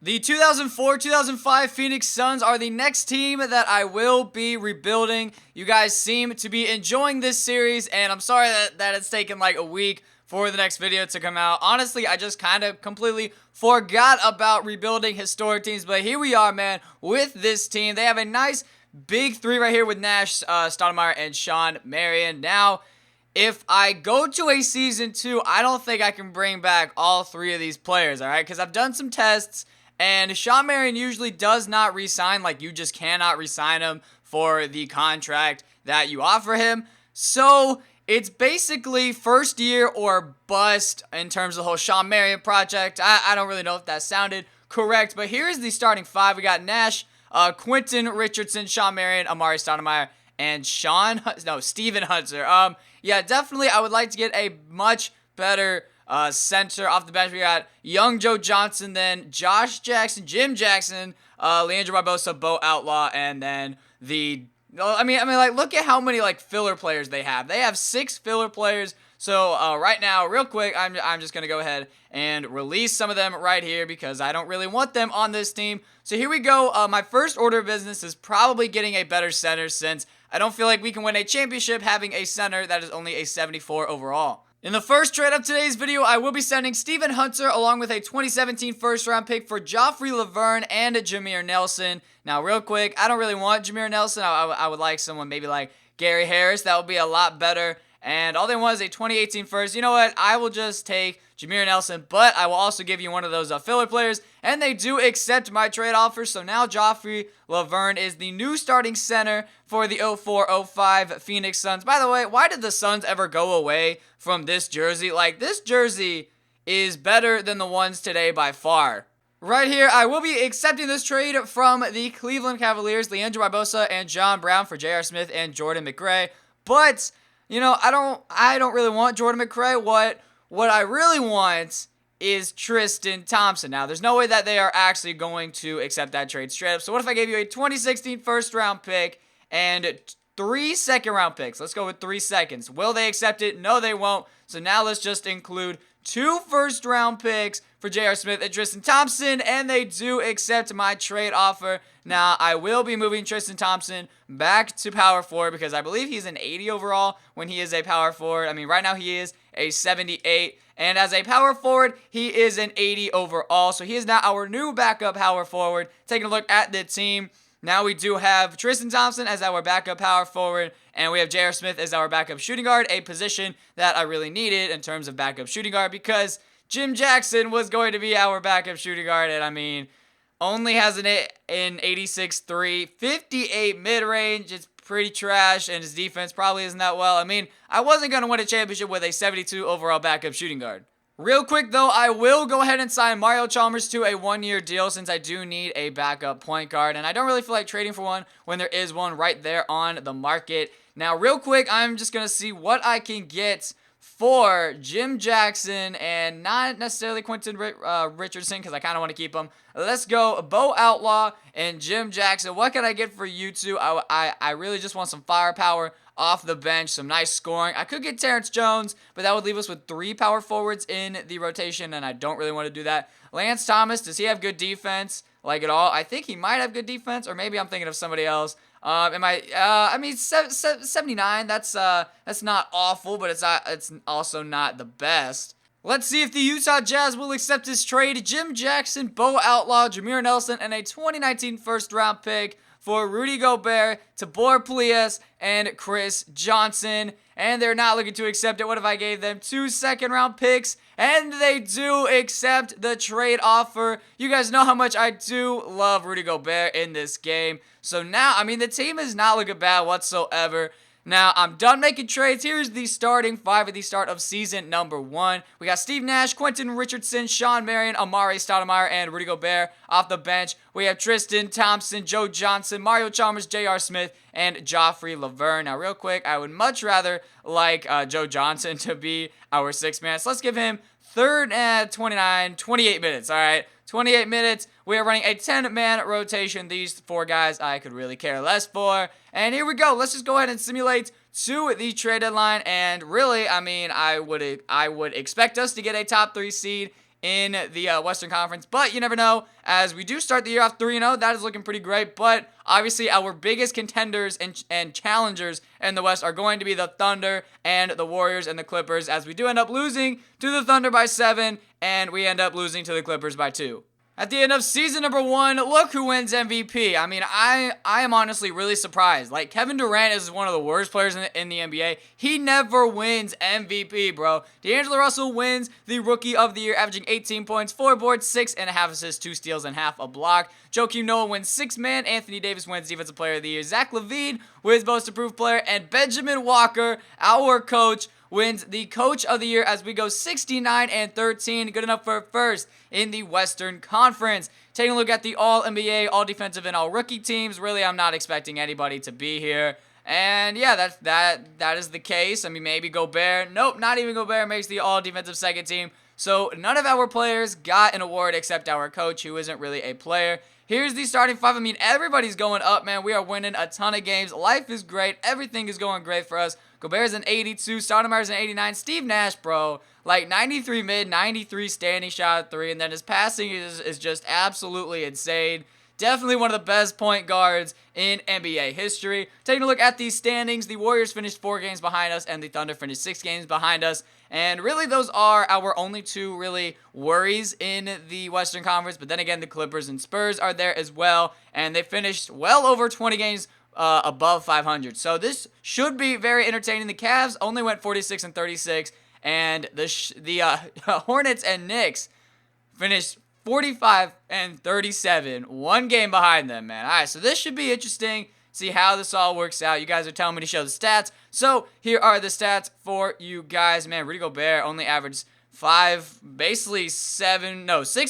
The 2004-2005 Phoenix Suns are the next team that I will be rebuilding. You guys seem to be enjoying this series, and I'm sorry that it's taken like a week for the next video to come out. Honestly, I just kind of completely forgot about rebuilding historic teams, but here we are, man, with this team. They have a nice big three right here with Nash, Stoudemire, and Shawn Marion. Now, if I go to a Season 2, I don't think I can bring back all three of these players, all right? Because I've done some tests, and Shawn Marion usually does not re-sign. Like, you just cannot re-sign him for the contract that you offer him. So, it's basically first year or bust in terms of the whole Shawn Marion project. I don't really know if that sounded correct, but here's the starting five. We got Nash, Quentin Richardson, Shawn Marion, Amari Stoudemire, and Steven Hunter. Yeah, definitely I would like to get a much better center off the bench. We got young Joe Johnson, then Josh Jackson, Jim Jackson, Leandro Barbosa, Bo Outlaw, and then like, look at how many like filler players they have. They have 6 filler players. So right now, real quick, I'm just gonna go ahead and release some of them right here because I don't really want them on this team. So here we go. My first order of business is probably getting a better center, since I don't feel like we can win a championship having a center that is only a 74 overall. In the first trade of today's video, I will be sending Steven Hunter along with a 2017 first-round pick for Joffrey Laverne and Jameer Nelson. Now, real quick, I don't really want Jameer Nelson. I would like someone maybe like Gary Harris. That would be a lot better. And all they want is a 2018 first. You know what? I will just take Jameer Nelson, but I will also give you one of those filler players. And they do accept my trade offer. So now Joffrey Laverne is the new starting center for the 04-05 Phoenix Suns. By the way, why did the Suns ever go away from this jersey? Like, this jersey is better than the ones today by far. Right here, I will be accepting this trade from the Cleveland Cavaliers, Leandro Barbosa and John Brown for J.R. Smith and Jordan McRae. But you know, I don't really want Jordan McRae. What I really want is Tristan Thompson. Now, there's no way that they are actually going to accept that trade straight up. So what if I gave you a 2016 first-round pick and 3 second-round picks? Let's go with 3 seconds. Will they accept it? No, they won't. So now let's just include 2 first-round picks for J.R. Smith and Tristan Thompson, and they do accept my trade offer. Now, I will be moving Tristan Thompson back to power forward because I believe he's an 80 overall when he is a power forward. I mean, right now he is a 78, and as a power forward, he is an 80 overall. So he is now our new backup power forward. Taking a look at the team, now we do have Tristan Thompson as our backup power forward, and we have J.R. Smith as our backup shooting guard, a position that I really needed in terms of backup shooting guard because Jim Jackson was going to be our backup shooting guard, and I mean, only has an 86-3, 58 mid-range. It's pretty trash, and his defense probably isn't that well. I mean, I wasn't going to win a championship with a 72 overall backup shooting guard. Real quick, though, I will go ahead and sign Mario Chalmers to a 1-year deal since I do need a backup point guard, and I don't really feel like trading for one when there is one right there on the market. Now, real quick, I'm just going to see what I can get for Jim Jackson and not necessarily Quentin Richardson because I kind of want to keep him. Let's go Bo Outlaw and Jim Jackson. What can I get for you two? I really just want some firepower off the bench, some nice scoring. I could get Terrence Jones, but that would leave us with 3 power forwards in the rotation, and I don't really want to do that. Lance Thomas, does he have good defense? Like at all? I think he might have good defense, or maybe I'm thinking of somebody else. I mean, 79, that's not awful, but it's also not the best. Let's see if the Utah Jazz will accept this trade. Jim Jackson, Bo Outlaw, Jameer Nelson, and a 2019 first-round pick for Rudy Gobert, Tabor Plias, and Chris Johnson. And they're not looking to accept it. What if I gave them 2 second-round picks? And they do accept the trade offer. You guys know how much I do love Rudy Gobert in this game. So now, I mean, the team is not looking bad whatsoever. Now, I'm done making trades. Here's the starting 5 at the start of season number 1. We got Steve Nash, Quentin Richardson, Shawn Marion, Amari Stoudemire, and Rudy Gobert off the bench. We have Tristan Thompson, Joe Johnson, Mario Chalmers, J.R. Smith, and Joffrey Laverne. Now, real quick, I would much rather like Joe Johnson to be our 6th man. So let's give him 28 minutes, all right? 28 minutes. We are running a 10-man rotation. These 4 guys I could really care less for. And here we go. Let's just go ahead and simulate to the trade deadline. And really, I mean, I would expect us to get a top 3 seed in the Western Conference, but you never know, as we do start the year off 3-0. That is looking pretty great, but obviously our biggest contenders and challengers in the West are going to be the Thunder and the Warriors and the Clippers, as we do end up losing to the Thunder by 7, and we end up losing to the Clippers by 2. At the end of season number 1, look who wins MVP. I mean, I am honestly really surprised. Like, Kevin Durant is one of the worst players in the NBA. He never wins MVP, bro. D'Angelo Russell wins the Rookie of the Year, averaging 18 points, 4 boards, 6.5 assists, 2 steals, and half a block. Joakim Noah wins 6th man. Anthony Davis wins Defensive Player of the Year. Zach LaVine wins Most Improved Player. And Benjamin Walker, our coach, wins the Coach of the Year as we go 69-13, good enough for first in the Western Conference. Taking a look at the All-NBA, All-Defensive, and All-Rookie teams, really I'm not expecting anybody to be here. And yeah, that is the case. I mean, maybe Gobert. Nope, not even Gobert makes the All-Defensive second team. So none of our players got an award except our coach, who isn't really a player. Here's the starting 5. I mean, everybody's going up, man. We are winning a ton of games. Life is great. Everything is going great for us. Gobert's an 82. Stoudemire's an 89. Steve Nash, bro, like 93 mid, 93 standing shot at 3. And then his passing is just absolutely insane. Definitely one of the best point guards in NBA history. Taking a look at these standings, the Warriors finished 4 games behind us, and the Thunder finished 6 games behind us. And really, those are our only 2 really worries in the Western Conference. But then again, the Clippers and Spurs are there as well, and they finished well over 20 games above 500. So this should be very entertaining. The Cavs only went 46-36, and the Hornets and Knicks finished 45-37, 1 game behind them, man. All right, so this should be interesting. See how this all works out. You guys are telling me to show the stats, so here are the stats for you guys, man. Rudy Gobert only averaged 6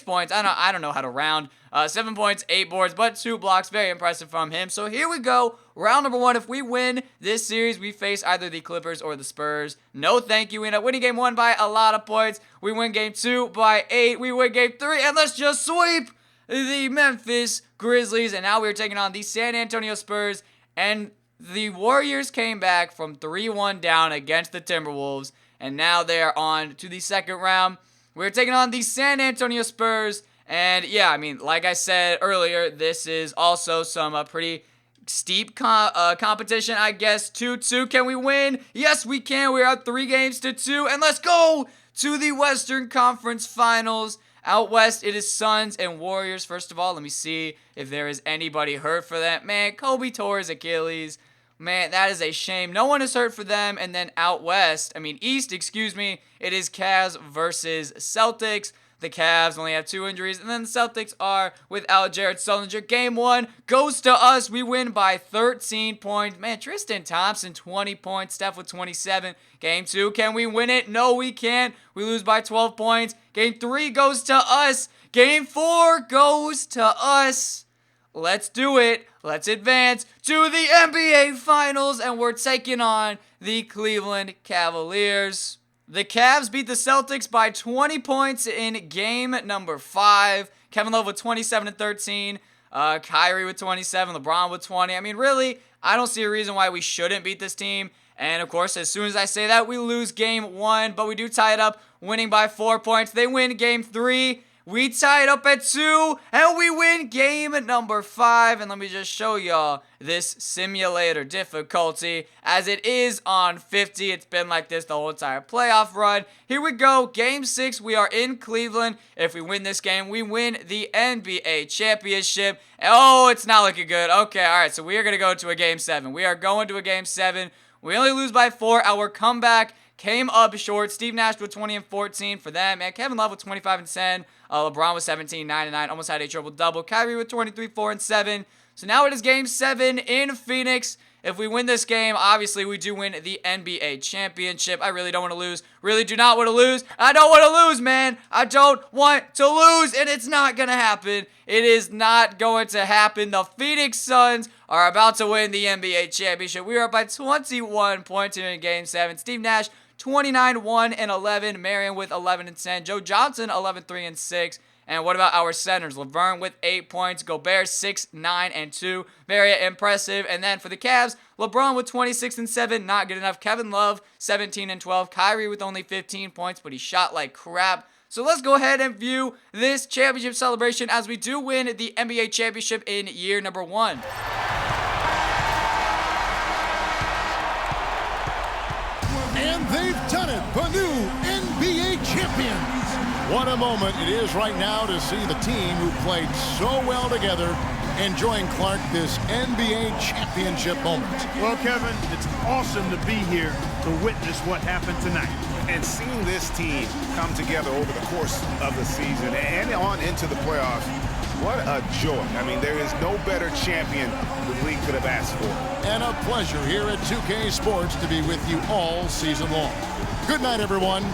points. I don't know how to round. 7 points, 8 boards, but 2 blocks. Very impressive from him. So here we go. Round number 1. If we win this series, we face either the Clippers or the Spurs. No thank you. We end up winning game 1 by a lot of points. We win game 2 by 8. We win game 3, and let's just sweep the Memphis Grizzlies. And now we're taking on the San Antonio Spurs. And the Warriors came back from 3-1 down against the Timberwolves. And now they are on to the second round. We're taking on the San Antonio Spurs. And yeah, I mean, like I said earlier, this is also some pretty steep competition, I guess. 2-2. Can we win? Yes, we can. We're up 3-2. And let's go to the Western Conference Finals. Out west, it is Suns and Warriors. First of all, let me see if there is anybody hurt for that. Man, Kobe tore his Achilles. Man, that is a shame. No one is hurt for them. And then out west, east, excuse me, it is Cavs versus Celtics. The Cavs only have 2 injuries, and then the Celtics are without Jared Sullinger. Game 1 goes to us. We win by 13 points. Man, Tristan Thompson, 20 points. Steph with 27. Game 2, can we win it? No, we can't. We lose by 12 points. Game 3 goes to us. Game 4 goes to us. Let's do it. Let's advance to the NBA Finals, and we're taking on the Cleveland Cavaliers. The Cavs beat the Celtics by 20 points in game number 5. Kevin Love with 27-13. Kyrie with 27. LeBron with 20. I mean, really, I don't see a reason why we shouldn't beat this team. And, of course, as soon as I say that, we lose game 1. But we do tie it up, winning by 4 points. They win game 3. We tie it up at 2, and we win game number 5. And let me just show y'all this simulator difficulty, as it is on 50. It's been like this the whole entire playoff run. Here we go. Game 6. We are in Cleveland. If we win this game, we win the NBA championship. Oh, it's not looking good. Okay, all right. So we are going to go to a game 7. We are going to a game 7. We only lose by 4. Our comeback came up short. Steve Nash with 20 and 14 for them. And Kevin Love with 25 and 10. LeBron with 17, 9 and 9. Almost had a triple-double. Kyrie with 23, 4 and 7. So now it is game 7 in Phoenix. If we win this game, obviously we do win the NBA championship. I really don't want to lose. Really do not want to lose. I don't want to lose, man. I don't want to lose, and it's not going to happen. It is not going to happen. The Phoenix Suns are about to win the NBA championship. We are up by 21 points here in game 7. Steve Nash, 29, 1 and 11. Marion with 11 and 10. Joe Johnson, 11, 3 and 6. And what about our centers? Laverne with 8 points. Gobert, 6, 9 and 2. Very impressive. And then for the Cavs, LeBron with 26 and 7. Not good enough. Kevin Love, 17 and 12. Kyrie with only 15 points, but he shot like crap. So let's go ahead and view this championship celebration as we do win the NBA championship in year number 1. And they've done it, the new NBA champions. What a moment it is right now to see the team who played so well together enjoying, Clark, this NBA championship moment. Well, Kevin, it's awesome to be here to witness what happened tonight. And seeing this team come together over the course of the season and on into the playoffs, what a joy. I mean, there is no better champion the league could have asked for. And a pleasure here at 2K Sports to be with you all season long. Good night, everyone.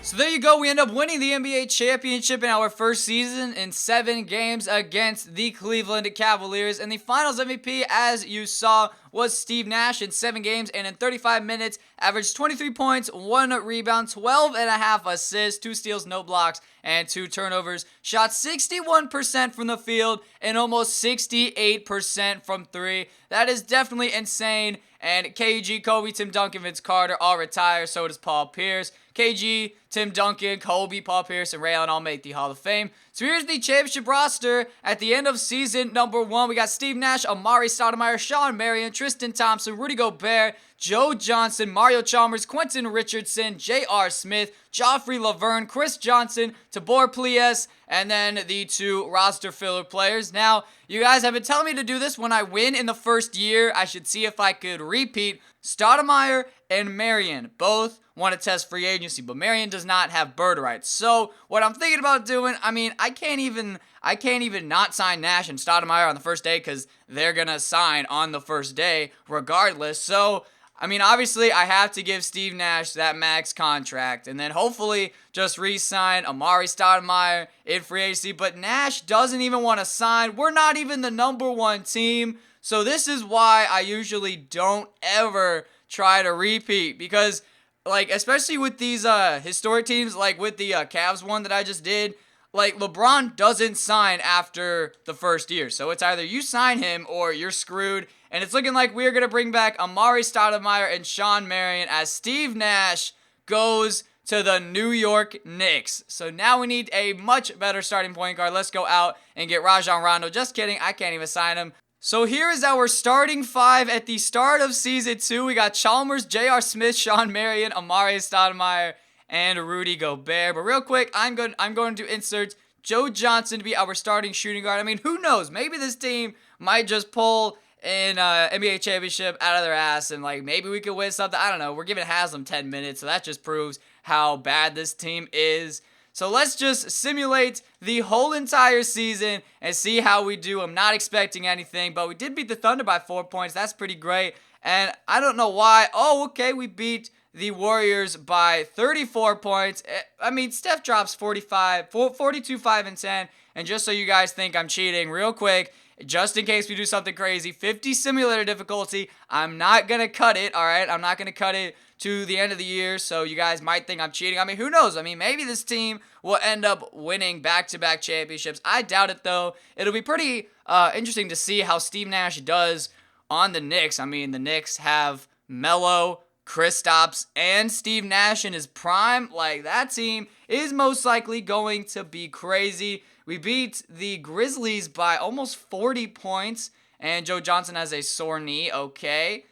So there you go, we end up winning the NBA championship in our first season in 7 games against the Cleveland Cavaliers. And the finals MVP, as you saw, was Steve Nash in 7 games and in 35 minutes, averaged 23 points, 1 rebound, 12.5 assists, 2 steals, no blocks, and 2 turnovers. Shot 61% from the field and almost 68% from 3. That is definitely insane. And KG, Kobe, Tim Duncan, Vince Carter all retire. So does Paul Pierce. KG, Tim Duncan, Kobe, Paul Pierce, and Ray Allen all make the Hall of Fame. So here's the championship roster at the end of season number 1. We got Steve Nash, Amari Stoudemire, Sean Marion, Tristan Thompson, Rudy Gobert, Joe Johnson, Mario Chalmers, Quentin Richardson, J.R. Smith, Joffrey Laverne, Chris Johnson, Tabor Plies, and then the 2 roster filler players. Now, you guys have been telling me to do this when I win in the first year. I should see if I could repeat. Stoudemire and Marion both want to test free agency, but Marion does not have bird rights. So what I'm thinking about doing, I mean, I can't even not sign Nash and Stoudemire on the first day because they're gonna sign on the first day regardless. So I mean, obviously, I have to give Steve Nash that max contract and then hopefully just re-sign Amari Stoudemire in free agency. But Nash doesn't even want to sign. We're not even the number 1 team. So this is why I usually don't ever try to repeat because, like, especially with these historic teams, like with the Cavs one that I just did, like, LeBron doesn't sign after the first year. So it's either you sign him or you're screwed. And it's looking like we're going to bring back Amari Stoudemire and Sean Marion as Steve Nash goes to the New York Knicks. So now we need a much better starting point guard. Let's go out and get Rajon Rondo. Just kidding. I can't even sign him. So here is our starting 5 at the start of Season 2. We got Chalmers, J.R. Smith, Sean Marion, Amari Stoudemire, and Rudy Gobert. But real quick, I'm going to insert Joe Johnson to be our starting shooting guard. I mean, who knows? Maybe this team might just pull an NBA championship out of their ass, and like maybe we could win something. I don't know. We're giving Haslam 10 minutes, so that just proves how bad this team is. So let's just simulate the whole entire season and see how we do. I'm not expecting anything, but we did beat the Thunder by 4 points. That's pretty great. And I don't know why. Oh, okay, we beat the Warriors by 34 points. I mean, Steph drops 42, 5, and 10. And just so you guys think I'm cheating, real quick, just in case we do something crazy, 50 simulator difficulty. I'm not going to cut it, all right? I'm not going to cut it to the end of the year, so you guys might think I'm cheating. I mean, who knows? I mean, maybe this team will end up winning back-to-back championships. I doubt it, though. It'll be pretty interesting to see how Steve Nash does on the Knicks. I mean, the Knicks have Melo, Kristaps, and Steve Nash in his prime. Like, that team is most likely going to be crazy. We beat the Grizzlies by almost 40 points, and Joe Johnson has a sore knee, okay.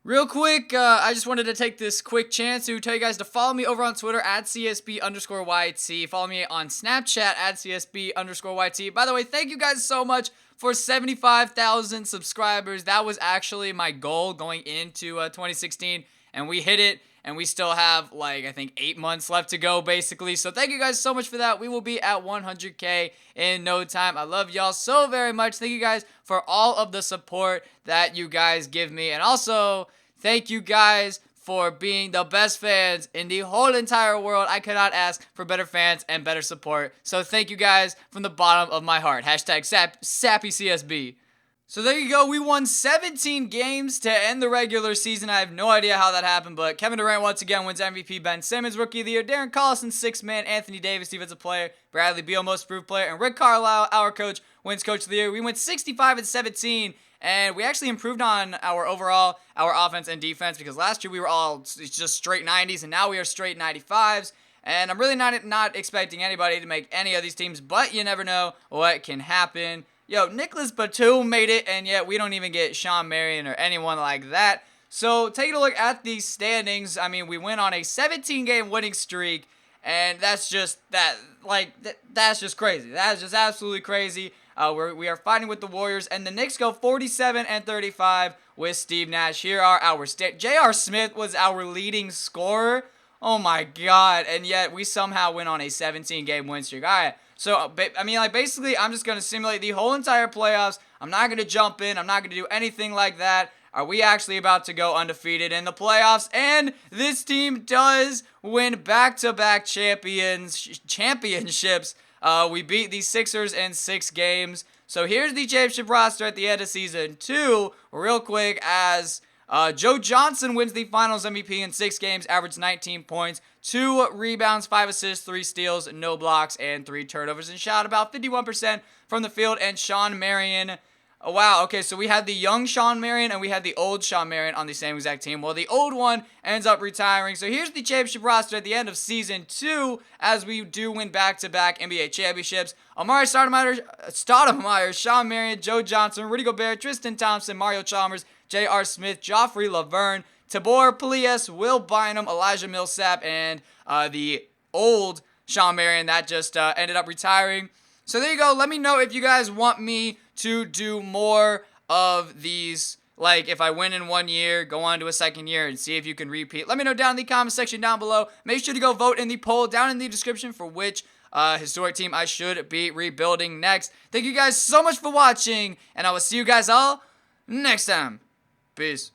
Real quick, I just wanted to take this quick chance to tell you guys to follow me over on Twitter at CSB_YT. Follow me on Snapchat at CSB_YT. By the way, thank you guys so much for 75,000 subscribers. That was actually my goal going into 2016, and we hit it. And we still have, like, I think 8 months left to go, basically. So thank you guys so much for that. We will be at 100K in no time. I love y'all so very much. Thank you guys for all of the support that you guys give me. And also, thank you guys for being the best fans in the whole entire world. I could not ask for better fans and better support. So thank you guys from the bottom of my heart. Hashtag SappyCSB. So there you go. We won 17 games to end the regular season. I have no idea how that happened, but Kevin Durant once again wins MVP. Ben Simmons, Rookie of the Year. Darren Collison, 6th man. Anthony Davis, Defensive Player. Bradley Beal, Most Improved Player. And Rick Carlisle, our coach, wins Coach of the Year. We went 65-17. And we actually improved on our offense and defense, because last year we were all just straight 90s, and now we are straight 95s. And I'm really not expecting anybody to make any of these teams, but you never know what can happen. Yo, Nicholas Batum made it, and yet we don't even get Sean Marion or anyone like that. So taking a look at these standings, I mean, we went on a 17-game winning streak, and that's just that's just crazy. That is just absolutely crazy. We are fighting with the Warriors, and the Knicks go 47-35 with Steve Nash. Here are our J.R. Smith was our leading scorer. Oh my God! And yet we somehow went on a 17-game win streak. All right. So, I mean, basically, I'm just going to simulate the whole entire playoffs. I'm not going to jump in. I'm not going to do anything like that. Are we actually about to go undefeated in the playoffs? And this team does win back-to-back championships. We beat the Sixers in 6 games. So here's the championship roster at the end of season 2. Real quick, as Joe Johnson wins the Finals MVP in 6 games, averaged 19 points, 2 rebounds, 5 assists, 3 steals, no blocks, and 3 turnovers, and shot about 51% from the field. And Sean Marion, oh, wow, okay, so we had the young Sean Marion and we had the old Sean Marion on the same exact team. Well, the old one ends up retiring. So here's the championship roster at the end of season 2, as we do win back-to-back NBA championships. Amari Stoudemire, Sean Marion, Joe Johnson, Rudy Gobert, Tristan Thompson, Mario Chalmers, J.R. Smith, Joffrey Laverne, Tabor Polias, Will Bynum, Elijah Millsap, and the old Sean Marion that just ended up retiring. So there you go. Let me know if you guys want me to do more of these. Like, if I win in 1 year, go on to a second year and see if you can repeat. Let me know down in the comment section down below. Make sure to go vote in the poll down in the description for which historic team I should be rebuilding next. Thank you guys so much for watching, and I will see you guys all next time. Peace.